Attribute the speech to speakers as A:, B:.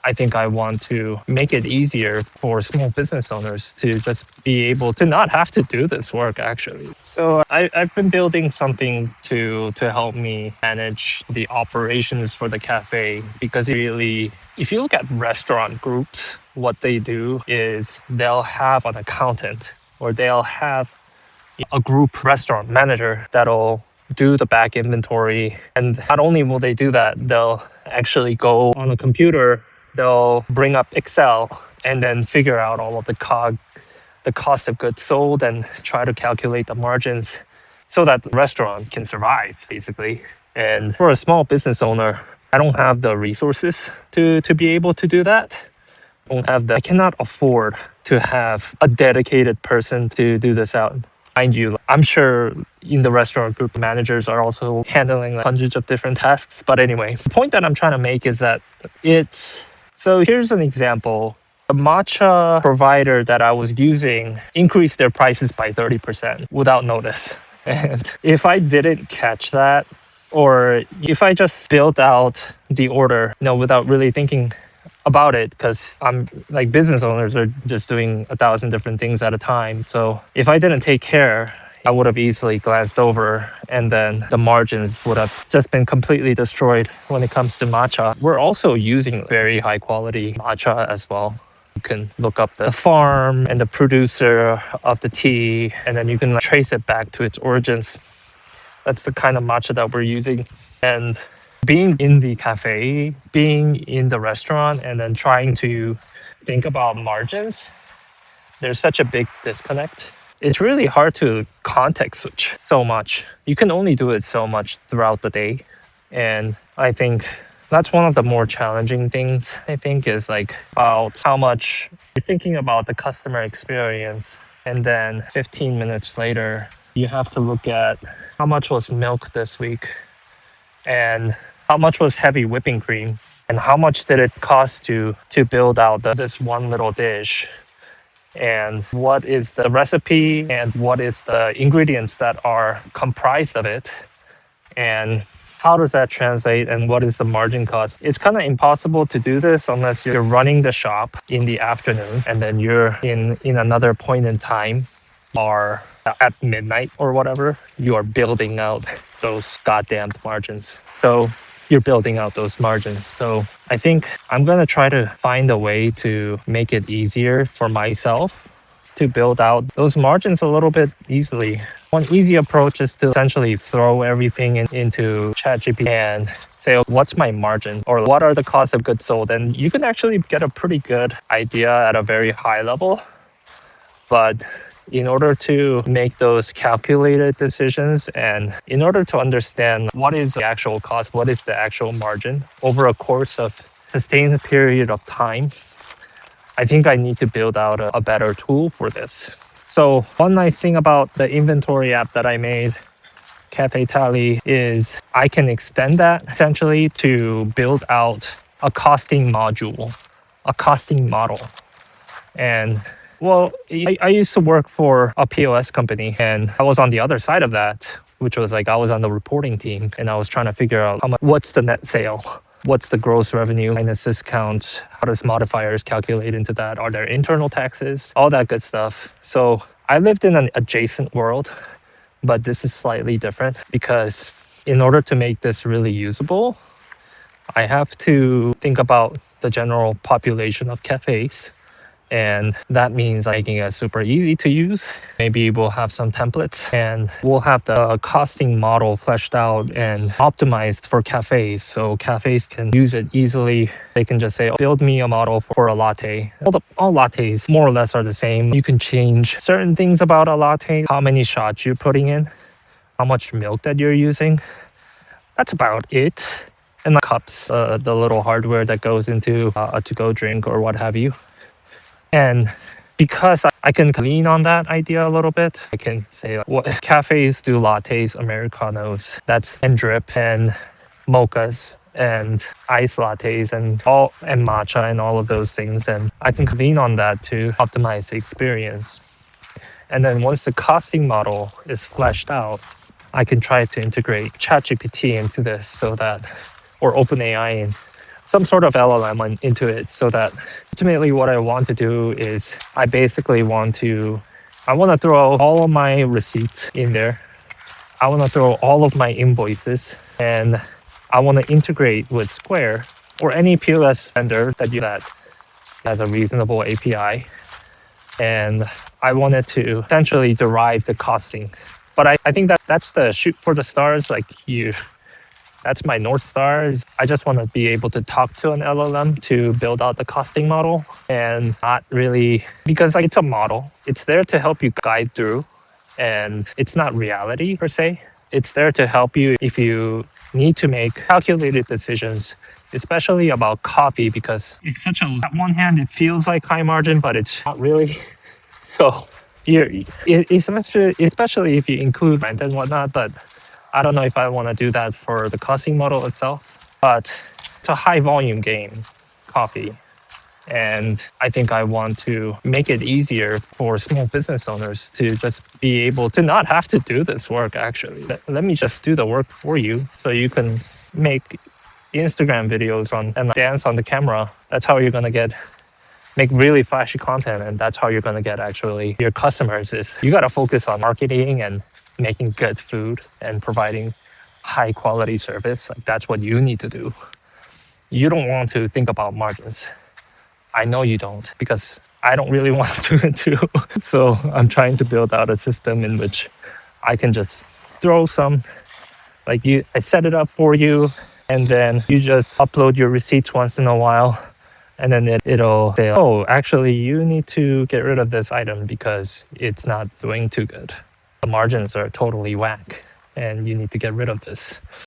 A: I think I want to make it easier for small business owners to just be able to not have to do this work actually. So I've been building something to help me manage the operations for the cafe because really, if you look at restaurant groups, what they do is they'll have an accountant or they'll have a group restaurant manager that'll do the back inventory. And not only will they do that, they'll actually go on a computer, they'll bring up Excel and then figure out all of the the cost of goods sold and try to calculate the margins so that the restaurant can survive basically. And for a small business owner, I don't have the resources to be able to do that. I cannot afford to have a dedicated person to do this out. Mind you, I'm sure in the restaurant group, managers are also handling hundreds of different tasks. But anyway, the point that I'm trying to make is that so here's an example. The matcha provider that I was using increased their prices by 30% without notice. And if I didn't catch that, or if I just built out the order, without really thinking about it, because I'm like business owners are just doing 1,000 different things at a time. So if I didn't take care, I would have easily glanced over and then the margins would have just been completely destroyed when it comes to matcha. We're also using very high quality matcha as well. You can look up the farm and the producer of the tea, and then you can trace it back to its origins. That's the kind of matcha that we're using. And being in the cafe, being in the restaurant, and then trying to think about margins, there's such a big disconnect. It's really hard to context switch so much. You can only do it so much throughout the day. And I think that's one of the more challenging things, I think, is like about how much you're thinking about the customer experience. And then 15 minutes later, you have to look at how much was milk this week and how much was heavy whipping cream and how much did it cost to build out this one little dish, and what is the recipe and what is the ingredients that are comprised of it, and how does that translate and what is the margin cost. It's kind of impossible to do this unless you're running the shop in the afternoon and then you're in another point in time, or at midnight or whatever, you are building out those goddamn margins. So you're building out those margins. So I think I'm going to try to find a way to make it easier for myself to build out those margins a little bit easily. One easy approach is to essentially throw everything into ChatGPT and say, what's my margin or what are the costs of goods sold? And you can actually get a pretty good idea at a very high level. But in order to make those calculated decisions and in order to understand what is the actual cost, what is the actual margin over a course of sustained period of time, I think I need to build out a better tool for this. So one nice thing about the inventory app that I made, Cafe Tally, is I can extend that essentially to build out a costing module, a costing model. And well, I used to work for a POS company and I was on the other side of that, which was like I was on the reporting team and I was trying to figure out what's the net sale, what's the gross revenue minus discount, how does modifiers calculate into that, are there internal taxes, all that good stuff. So I lived in an adjacent world, but this is slightly different because in order to make this really usable, I have to think about the general population of cafes. And that means making it super easy to use. Maybe we'll have some templates and we'll have the costing model fleshed out and optimized for cafes. So cafes can use it easily. They can just say, build me a model for a latte. All lattes more or less are the same. You can change certain things about a latte, how many shots you're putting in, how much milk that you're using. That's about it. And the cups, the little hardware that goes into a to-go drink or what have you. And because I can lean on that idea a little bit, I can say what cafes do lattes, Americanos, and drip and mochas and ice lattes and matcha and all of those things. And I can lean on that to optimize the experience. And then once the costing model is fleshed out, I can try to integrate ChatGPT into this or OpenAI some sort of LLM into it, so that ultimately what I want to do is I basically want to throw all of my receipts in there. I want to throw all of my invoices, and I want to integrate with Square or any POS vendor that has a reasonable API. And I wanted to essentially derive the costing. But I think that's the shoot for the stars. That's my North Star. I just want to be able to talk to an LLM to build out the costing model, and not really, because it's a model. It's there to help you guide through, and it's not reality per se. It's there to help you if you need to make calculated decisions, especially about coffee, because it's such a, on one hand, it feels like high margin, but it's not really. So especially if you include rent and whatnot, but I don't know if I want to do that for the costing model itself. But it's a high volume game, coffee. And I think I want to make it easier for small business owners to just be able to not have to do this work, actually. Let me just do the work for you so you can make Instagram videos and dance on the camera. That's how you're going to make really flashy content, and that's how you're going to get actually your customers. Is you got to focus on marketing and making good food and providing high quality service. Like, that's what you need to do. You don't want to think about margins. I know you don't, because I don't really want to do it too. So I'm trying to build out a system in which I can just throw some, I set it up for you, and then you just upload your receipts once in a while, and then it'll say, oh, actually you need to get rid of this item because it's not doing too good. The margins are totally whack and you need to get rid of this.